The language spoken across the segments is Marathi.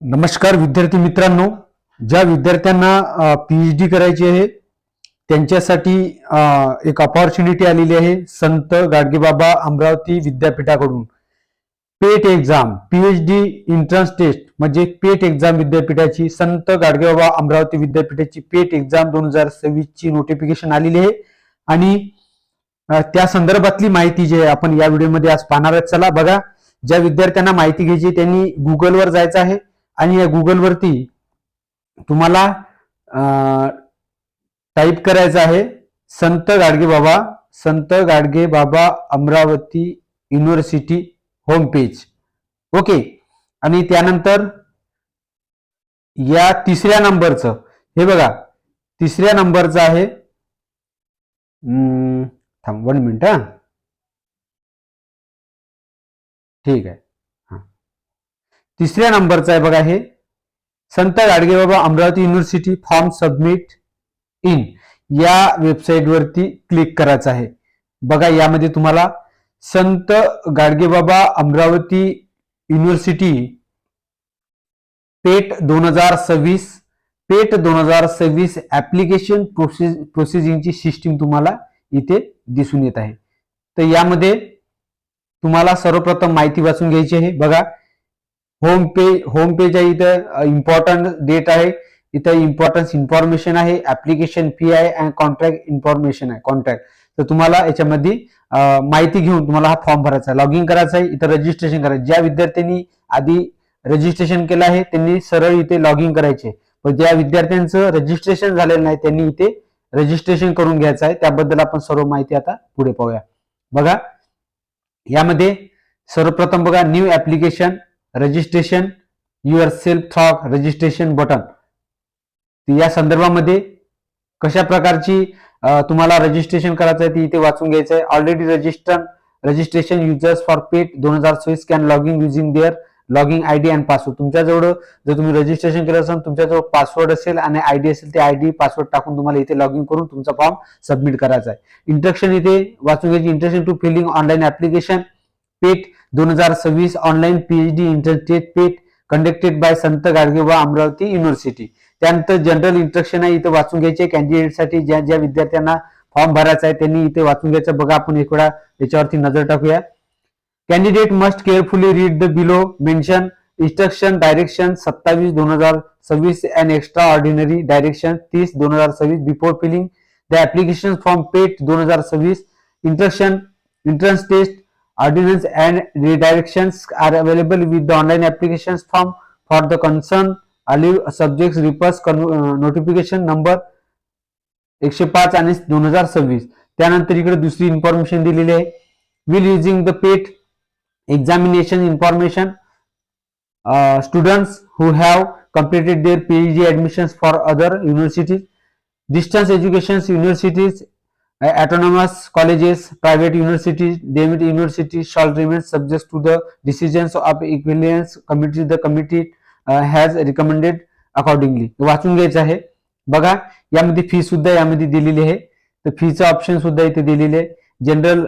नमस्कार विद्यार्थी मित्रांनो, ज्या विद्यार्थ्यांना पीएचडी करायची आहे त्यांच्यासाठी एक अपॉर्च्युनिटी आलेली आहे संत गाडगेबाबा अमरावती विद्यापीठाकडून. पेट एक्झाम पीएचडी एंट्रन्स टेस्ट म्हणजे पेट एक्झाम विद्यापीठाची संत गाडगेबाबा अमरावती विद्यापीठाची पेट एक्झाम 2026 ची नोटिफिकेशन आलेली आहे आणि त्या संदर्भातली माहिती जी आहे आपण या व्हिडिओमध्ये आज पाहणार आहोत. चला बघा, ज्या विद्यार्थ्यांना माहिती घ्यायची त्यांनी गुगलवर जायचं आहे आणि या गुगलवरती तुम्हाला टाईप करायचं आहे Sant Gadgebaba Amravati university home page. Okay, आणि त्यानंतर या तिसऱ्या नंबरचं हे बघा, तिसऱ्या नंबरचं आहे, थांब 1 मिनिट हा, ठीक आहे. तिसऱ्या नंबरचं आहे बघा, हे Sant Gadgebaba Amravati university form submit in या वेबसाईट वरती क्लिक करायचं आहे. बघा, यामध्ये तुम्हाला Sant Gadgebaba Amravati university PET 2026 application प्रोसेसिंगची सिस्टीम तुम्हाला इथे दिसून येत आहे. तर यामध्ये तुम्हाला सर्वप्रथम माहिती वाचून घ्यायची आहे. बघा, होम पेज आहे, इथं इम्पॉर्टंट डेट आहे, इथं इम्पॉर्टन्स इन्फॉर्मेशन आहे, ऍप्लिकेशन फी आहे आणि कॉन्ट्रॅक्ट इन्फॉर्मेशन आहे, कॉन्ट्रॅक्ट. तर तुम्हाला याच्यामध्ये माहिती घेऊन तुम्हाला हा फॉर्म भरायचा आहे, लॉग इन करायचं आहे, इथं रजिस्ट्रेशन करायचं. ज्या विद्यार्थ्यांनी आधी रजिस्ट्रेशन केलं आहे त्यांनी सरळ इथे लॉग इन करायचे, पण ज्या विद्यार्थ्यांचं रजिस्ट्रेशन झालेलं नाही त्यांनी इथे रजिस्ट्रेशन करून घ्यायचं आहे. त्याबद्दल आपण सर्व माहिती आता पुढे पाहूया. बघा, यामध्ये सर्वप्रथम बघा, new application registration yourself through registration button. या संदर्भामध्ये कशा प्रकारची तुम्हाला रजिस्ट्रेशन करायचं आहे ते इथे वाचून घ्यायचं आहे. Already registration users for PET 2026 can log in using their login ID and password. तुमच्याजवळ जर तुम्ही रजिस्ट्रेशन केलं असेल, तुमच्याजवळ पासवर्ड असेल आणि आयडी असेल, ते आयडी पासवर्ड टाकून तुम्हाला इथे लॉग इन करून तुमचा फॉर्म सबमिट करायचा आहे. इंस्ट्रक्शन इथे वाचून घ्यायची. Instruction to filling online application PET 2026 online PhD interstate PET conducted by Sant Gadgebaba Amravati university. त्यानंतर जनरल इंस्ट्रक्शन आहे, इथे वाचून घ्यायचे. कॅन्डिडेटसाठी ज्या ज्या विद्यार्थ्यांना फॉर्म भरायचा आहे त्यांनी इथे वाचून घ्यायचं. बघा, आपण एक वेळा याच्यावरती नजर टाकूया. Candidate must carefully read the below mention instruction direction 27/2026 and extra ordinary direction 30/2026 before filling the application form PET 2026. Instruction entrance test ordinance and redirections are available with the online application form for the concerned alive subjects refers notification number 105 आणि 2026. त्यानंतर इकडे दुसरी इन्फॉर्मेशन दिलेली आहे. will using the PET examination information students who have completed their PhD admissions for other universities, distance education universities, autonomous colleges, private universities, deemed universities shall remain subject to the decisions of equivalence committee. The committee has recommended accordingly. वाचून घ्यायचं आहे. बघा, यामध्ये फी सुद्धा यामध्ये दिलेली आहे. तर फीचं ऑप्शन सुद्धा इथे दिलेले आहे. General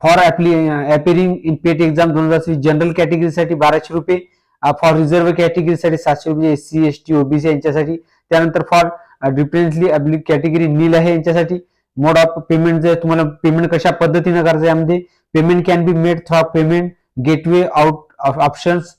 for appearing in PET exam 2026 general कॅटेगरीसाठी 1200 रुपये, फॉर रिझर्व्ह कॅटेगरीसाठी 700 रुपये, एससी एसटी ओबीसी यांच्यासाठी. त्यानंतर फॉर डिफरन्सली अब्लिक कॅटेगरी नील आहे यांच्यासाठी. मोड ऑफ पेमेंट जर तुम्हाला पेमेंट कशा पद्धतीने करायचं, यामध्ये payment can be made through payment gateway out of options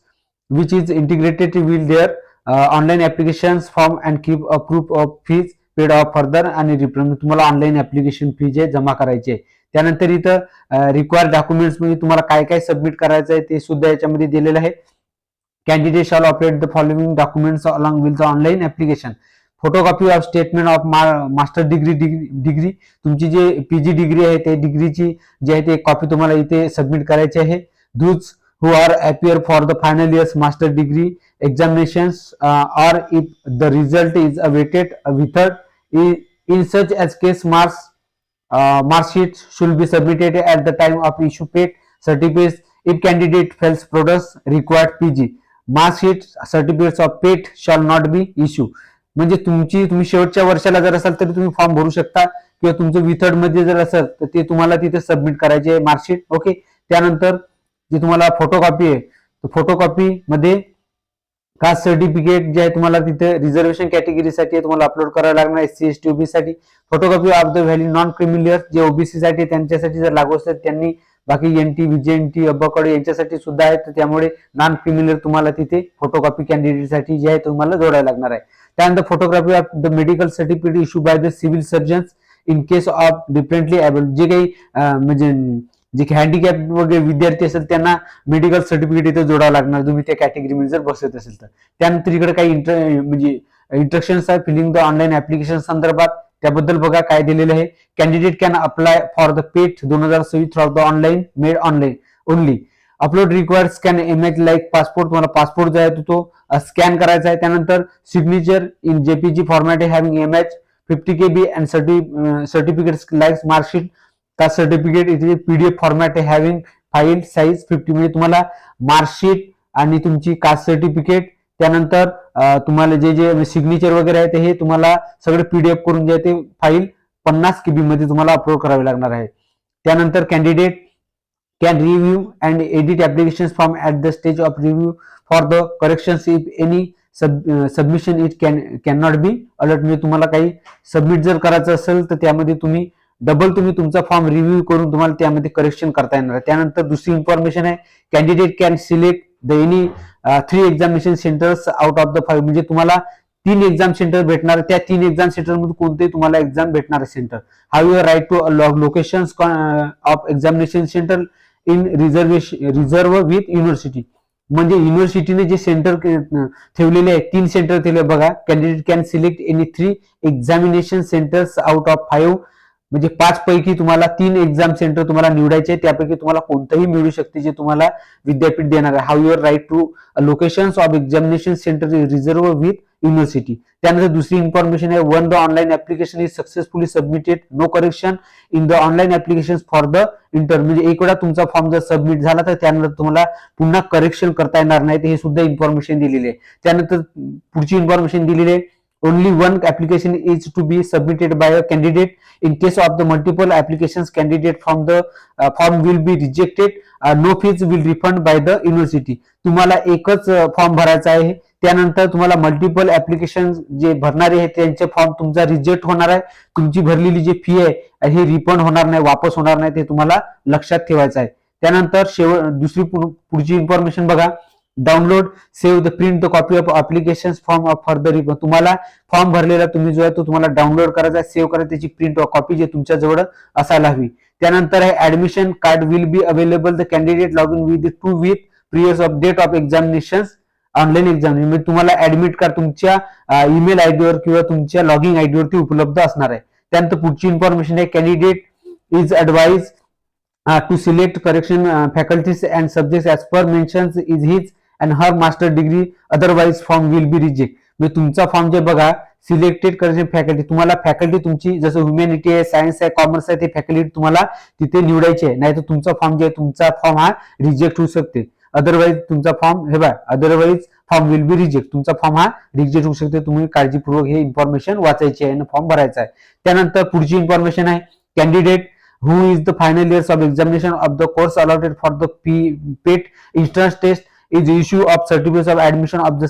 which is integrated with their online application form and keep a proof of fees paid of further आणि रिप्रेझेंट. तुम्हाला ऑनलाईन ऍप्लिकेशन फी जे जमा करायची आहे. त्यानंतर इथं रिक्वायर्ड डॉक्युमेंट्स म्हणजे तुम्हाला काय काय सबमिट करायचं आहे ते सुद्धा याच्यामध्ये दिलेलं आहे. Candidate shall operate the following documents along with the online application. Photocopy of statement of master degree तुमची जे पीजी डिग्री आहे ते डिग्रीची जी आहे ते कॉपी तुम्हाला इथे सबमिट करायची आहे. Dooj who are appear for the final year's master degree examinations or if the result is awaited withheld in such as case mark sheet should be submitted at the time of issue PET certificates. If candidate fails produce required PG mark sheet certificates of PET shall not be issued. म्हणजे तुम्ही शेवटच्या वर्षाला जर असाल तरी तुम्ही फॉर्म भरू शकता, किंवा तुमचं विथर्ड मध्ये जर असेल तर ते तुम्हाला तिथे सबमिट करायचे आहे मार्कशीट. ओके, त्यानंतर जी तुम्हाला फोटोकॉपी आहे, फोटोकॉपी मध्ये कास्ट सर्टिफिकेट जे आहे तुम्हाला तिथे रिझर्वेशन कॅटेगरीसाठी तुम्हाला अपलोड करावं लागणार, SC ST OBC साठी. Photocopy of the value non creamy layer जे ओबीसी साठी त्यांच्यासाठी जर लागू असतात त्यांनी, बाकी NT VJNT अब्बाकडे यांच्यासाठी सुद्धा आहे, तर त्यामुळे नॉन क्रिमिलियर तुम्हाला तिथे फोटोकॉपी कॅन्डिडेटसाठी जे आहे तुम्हाला जोडायला लागणार आहे. त्यानंतर photography of the medical certificate issue by the civil surgeons in case of differently able, जे काही म्हणजे जे हँडिकॅप वगैरे विद्यार्थी असेल त्यांना मेडिकल सर्टिफिकेट इथे जोडावं लागणार तुम्ही त्या कॅटेगरीमध्ये जर बसत असेल तर. त्यानंतर इकडे काही म्हणजे इंस्ट्रक्शन्स आहे फिलिंग द ऑनलाईन ऍप्लिकेशन संदर्भात, त्याबद्दल बघा काय दिलेलं आहे. Candidate can apply for the PET 2026 through the online mode online only. Upload required scan image like passport, तुम्हाला पासपोर्ट जो आहे तो स्कॅन करायचा आहे. त्यानंतर signature in JPG format having image 50 KB and certificates like marksheet, caste certificate इथे PDF format having file size 50, म्हणजे तुम्हाला मार्कशीट आणि तुमची कास्ट सर्टिफिकेट, त्यानंतर तुम्हाला जे जे सिग्नेचर वगैरे आहे ते हे तुम्हाला सगळे PDF करून जे ते फाईल 50 KB मध्ये तुम्हाला अपलोड करावी लागणार आहे. त्यानंतर candidate can review and edit application form at the stage of review for the corrections if any submission it can not be alert, म्हणजे तुम्हाला काही सबमिट जर करायचं असेल तर त्यामध्ये तुम्ही तुमचा फॉर्म रिव्ह्यू करून तुम्हाला त्यामध्ये करेक्शन करता येणार. त्यानंतर दुसरी इन्फॉर्मेशन आहे, candidate can select the any 3 examination centres out of the 5, म्हणजे तुम्हाला 3 एक्झाम सेंटर भेटणार, त्या 3 एक्झाम सेंटर मध्ये कोणतेही तुम्हाला एक्झाम भेटणार centre. Have your right to locations of examination centre in reserve with university, म्हणजे युनिव्हर्सिटीने जे सेंटर ठेवलेले आहे 3 सेंटर ठेवले बघा. Candidate can select any 3 examination centres out of 5, म्हणजे 5 पैकी तुम्हाला 3 एक्झाम सेंटर तुम्हाला निवडायचे, त्यापैकी तुम्हाला कोणतंही मिळू शकते जे तुम्हाला विद्यापीठ देणार आहे. Have your right to locations of examination centre reserve with university. त्यानंतर दुसरी इन्फॉर्मेशन आहे, one the online application is successfully submitted no correction in the online application for the inter, म्हणजे एक वेळा तुमचा फॉर्म जर सबमिट झाला तर त्यानंतर तुम्हाला पुन्हा करेक्शन करता येणार नाही, हे सुद्धा इन्फॉर्मेशन दिलेली आहे. त्यानंतर पुढची इन्फॉर्मेशन दिलेली आहे, only one application is to be submitted by a candidate. In case of the multiple applications, candidate from the form will be rejected. No fees will refund by the university. तुम्हाला एकच फॉर्म भरायचा आहे, त्यानंतर तुम्हाला मल्टिपल ऍप्लिकेशन जे भरणारे आहेत त्यांचे फॉर्म तुमचा रिजेक्ट होणार आहे, तुमची भरलेली जी फी आहे हे रिफंड होणार नाही, वापस होणार नाही, ते तुम्हाला लक्षात ठेवायचं आहे. त्यानंतर दुसरी पुढची इन्फॉर्मेशन बघा, download save the print the copy of application form of further, तुम्हाला फॉर्म भरलेला तुम्ही जो आहे तो तुम्हाला डाउनलोड करायचा, सेव्ह करायचा, त्याची प्रिंट कॉपी जे तुमच्या जवळ असायला हवी. त्यानंतर आहे admission card will be available the candidate log in with 2 week priors of date of examination online exam, म्हणजे तुम्हाला ऍडमिट कार्ड तुमच्या ईमेल आयडीवर किंवा तुमच्या लॉगिंग आयडीवरती उपलब्ध असणार आहे. त्यानंतर पुढची इन्फॉर्मेशन आहे, candidate is advise to select correction faculties and subjects as per mentions is his and her master degree, otherwise form will be reject. म्हणजे तुमचा फॉर्म जे बघा सिलेक्टेड करेक्शन फॅकल्टी, तुम्हाला फॅकल्टी तुमची जसं ह्युमॅनिटी आहे, सायन्स आहे, कॉमर्स आहे, ते फॅकल्टी तुम्हाला तिथे निवडायची आहे, नाही तर तुमचा फॉर्म जे आहे तुमचा फॉर्म हा रिजेक्ट होऊ शकते. अदरवाईज तुमचा फॉर्म हे बघा, otherwise form will be reject, तुमचा फॉर्म हा रिजेक्ट होऊ शकते. तुम्ही काळजीपूर्वक हे इन्फॉर्मेशन वाचायची आहे आणि फॉर्म भरायचा आहे. त्यानंतर पुढची इन्फॉर्मेशन आहे, candidate who is the final years of examination of the course allotted for the PET entrance test is issue of certificate of admission of the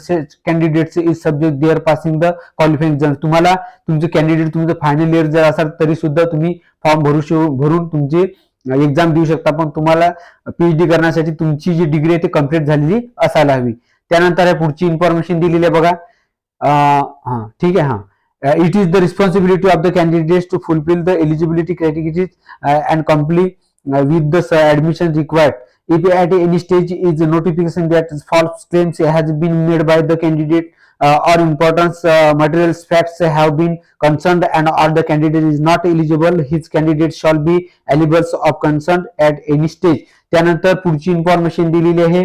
candidates is subject their passing the qualifying exam. तुम्हाला तुमचे कॅन्डिडेट तुमचं फायनल इयर जर असाल तरी सुद्धा तुम्ही फॉर्म भरून तुमचे एक्झाम देऊ शकता, पण तुम्हाला PhD करण्यासाठी तुमची जी डिग्री आहे ती कम्प्लीट झालेली असायला हवी. त्यानंतर पुढची इन्फॉर्मेशन दिलेली आहे बघा, ठीक आहे. It is the responsibility of the candidates to fulfill the eligibility criteria and complete with the admission required. If at any stage is a notification that false claims has been made by the candidate or important material facts have been concerned and or the candidate is not eligible, his candidate shall be eligible of concern at any stage. त्यानंतर पुढची इन्फॉर्मेशन दिलेली आहे,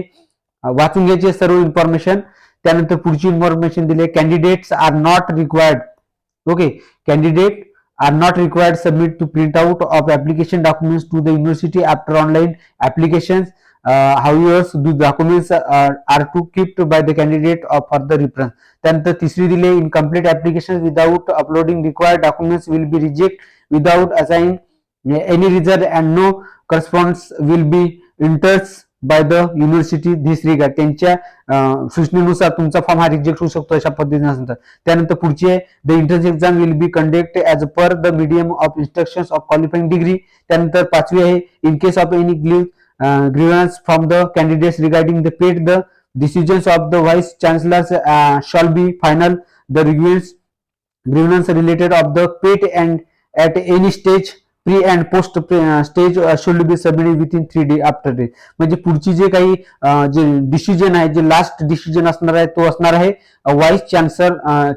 वाचून घ्यायची सर्व इन्फॉर्मेशन. त्यानंतर पुढची इन्फॉर्मेशन दिली आहे, candidates are not required. Okay, candidate are not required submit to print out of application documents to the university after online applications. However, the documents are to kept by the candidate for the reference. त्यानंतर तिसरी दिली, incomplete applications without uploading required documents will be rejected without assigning any result and no correspondence will be entered by the university this regard, त्यांच्या सूचनेनुसार तुमचा फॉर्म हा रिजेक्ट होऊ शकतो अशा पद्धतीने असतात. त्यानंतर पुढची आहे the entrance exam will be conduct as per the medium of instructions of qualifying degree. त्यानंतर पाचवी आहे in case of any grievance from the candidates regarding the paid, the decisions of the vice chancellors shall be final. The grievance related of the paid and at any stage pre and post stage should be submitted within 3 days after date. म्हणजे पुढची जे काही जे डिसिजन आहे, जे लास्ट डिसिजन असणार आहे तो असणार आहे व्हाईस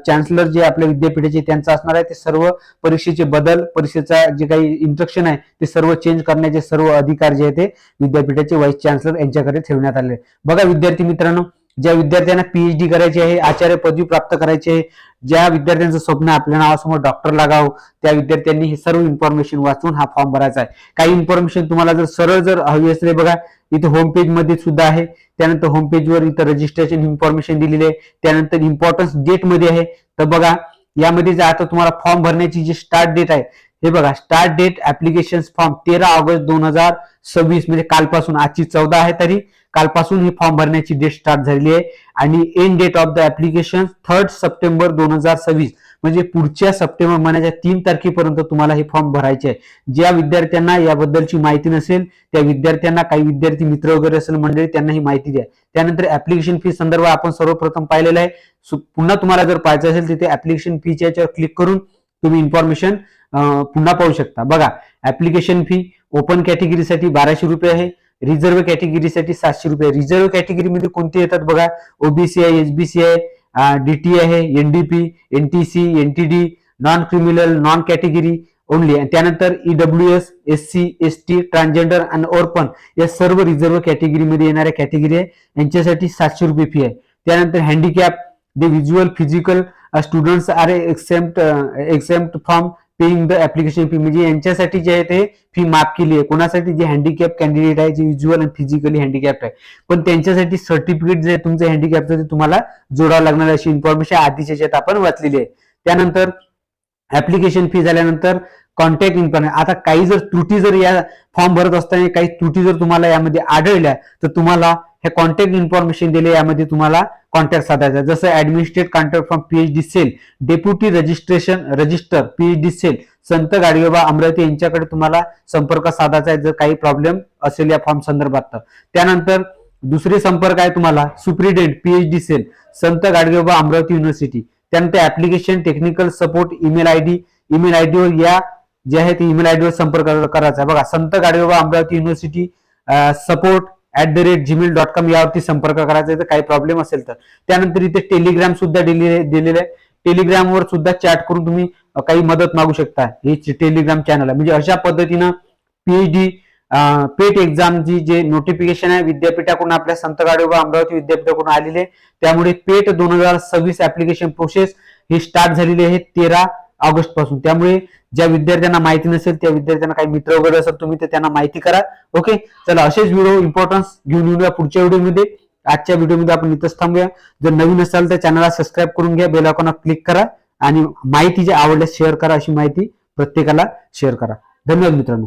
चान्सलर जे आपल्या विद्यापीठाचे त्यांचा असणार आहे. ते सर्व परीक्षेचे बदल, परीक्षेचा जे काही इन्स्ट्रक्शन आहे ते सर्व चेंज करण्याचे सर्व अधिकार जे आहे ते विद्यापीठाचे व्हाईस चान्सलर यांच्याकडे ठेवण्यात आले. बघा विद्यार्थी मित्रांनो, ज्या विद्यार्थ्यांना पीएचडी करायची आहे, आचार्य पदवी प्राप्त करायची आहे, ज्या विद्यार्थ्यांचं स्वप्न आपल्या नावासमोर डॉक्टर लागावं, त्या विद्यार्थ्यांनी हे सर्व इन्फॉर्मेशन वाचून हा फॉर्म भरायचा आहे. काही इन्फॉर्मेशन तुम्हाला जर सरळ जर हवी असेल, बघा इथे होम पेज मध्ये सुद्धा आहे. त्यानंतर होम पेजवर इथं रजिस्ट्रेशन इन्फॉर्मेशन दिलेली आहे. त्यानंतर इम्पॉर्टन्स डेट मध्ये आहे. तर बघा यामध्ये जे आता तुम्हाला फॉर्म भरण्याची जी स्टार्ट डेट आहे, हे बघा start date application form 13 August 2026, म्हणजे कालपासून, आजची 14 आहे तरी कालपासून ही फॉर्म भरण्याची डेट स्टार्ट झालेली आहे. आणि end date of the application 3 September 2026, म्हणजे पुढच्या सप्टेंबर महिन्याच्या 3 तारखेपर्यंत तुम्हाला हे फॉर्म भरायचे आहे. ज्या विद्यार्थ्यांना याबद्दलची माहिती नसेल त्या विद्यार्थ्यांना, काही विद्यार्थी मित्र वगैरे असेल मंडळी, त्यांना ही माहिती द्या. त्यानंतर ऍप्लिकेशन फी संदर्भात आपण सर्वप्रथम पाहिलेलं आहे. पुन्हा तुम्हाला जर पाहायचं असेल तिथे ऍप्लिकेशन फीच्या याच्यावर क्लिक करून तुम्ही इन्फॉर्मेशन पुन्हा पाहू शकता. बघा ऍप्लिकेशन फी ओपन कॅटेगरीसाठी 1200 रुपये आहे, रिझर्व्ह कॅटेगरीसाठी 700 रुपये. रिझर्व्ह कॅटेगरीमध्ये कोणते येतात बघा, ओबीसी आहे, एसबीसी आहे, डीटी आहे, NDP, NTC, NTD, non criminal, non category only. त्यानंतर ईडब्ल्यूएस, एससी, एसटी, ट्रान्सजेंडर आणि ओरपन या सर्व रिझर्व्ह कॅटेगरीमध्ये येणाऱ्या कॅटेगरी आहे, यांच्यासाठी 700 रुपये फी आहे. त्यानंतर handicap, the visual physical students are exempt from paying the application fee, म्हणजे यांच्यासाठी जे आहे ते फी माफ केली आहे. कोणासाठी, जे हँडिकॅप कॅन्डिडेट आहे, जे व्हिज्युअल आणि फिजिकली हँडिकॅप्ट आहे, पण त्यांच्यासाठी सर्टिफिकेट जे तुमचं हँडिकॅपचं ते तुम्हाला जोडावं लागणार अशी इन्फॉर्मेशन आधीच्या याच्यात आपण वाचलेली आहे. त्यानंतर ऍप्लिकेशन फी झाल्यानंतर कॉन्टॅक्ट इन्फॉर्मेशन. आता काही जर त्रुटी जर या फॉर्म भरत असताना काही त्रुटी जर तुम्हाला यामध्ये आढळल्या तर तुम्हाला हे कॉन्टॅक्ट इन्फॉर्मेशन दिले, यामध्ये तुम्हाला कॉन्टॅक्ट साधायचा. जसं administrate contact from PhD cell, deputy register PhD cell, Sant Gadgebaba Amravati यांच्याकडे तुम्हाला संपर्क साधायचा आहे जर काही प्रॉब्लेम असेल या फॉर्म संदर्भात. त्यानंतर दुसरे संपर्क आहे तुम्हाला superintendent PhD cell, Sant Gadgebaba Amravati university. त्यानंतर ऍप्लिकेशन टेक्निकल सपोर्ट ईमेल आयडीवर या जे आहे ते ईमेल आयडीवर संपर्क करायचा आहे. बघा संत गाडगेबाबा अमरावती युनिव्हर्सिटी support@gmail.com यावरती संपर्क करायचा आहे काही प्रॉब्लेम असेल तर. त्यानंतर इथे टेलिग्राम सुद्धा दिलेलं आहे. टेलिग्रामवर सुद्धा चॅट करून तुम्ही काही मदत मागू शकता. हे टेलिग्राम चॅनल आहे. म्हणजे अशा पद्धतीनं पीएचडी पेट एक्झामची जे नोटिफिकेशन आहे विद्यापीठाकडून, आपल्या संत गाडगेबाबा अमरावती विद्यापीठाकडून आलेले, त्यामुळे पेट 2026 ऍप्लिकेशन प्रोसेस ही स्टार्ट झालेली आहे 13 ऑगस्ट पासून. त्यामुळे ज्या विद्यार्थ्यांना माहिती नसेल त्या विद्यार्थ्यांना, काही मित्र वगैरे असेल तुम्ही, तर त्यांना माहिती करा. ओके, चला असेच व्हिडिओ इम्पॉर्टन्स घेऊन येऊया पुढच्या व्हिडिओमध्ये. आजच्या व्हिडिओमध्ये आपण इथंच थांबूया. जर नवीन असाल तर चॅनलला सबस्क्राईब करून घ्या, बेल आयकॉनवर क्लिक करा आणि माहिती जे आवडल्यास शेअर करा. अशी माहिती प्रत्येकाला शेअर करा. धन्यवाद मित्रांनो.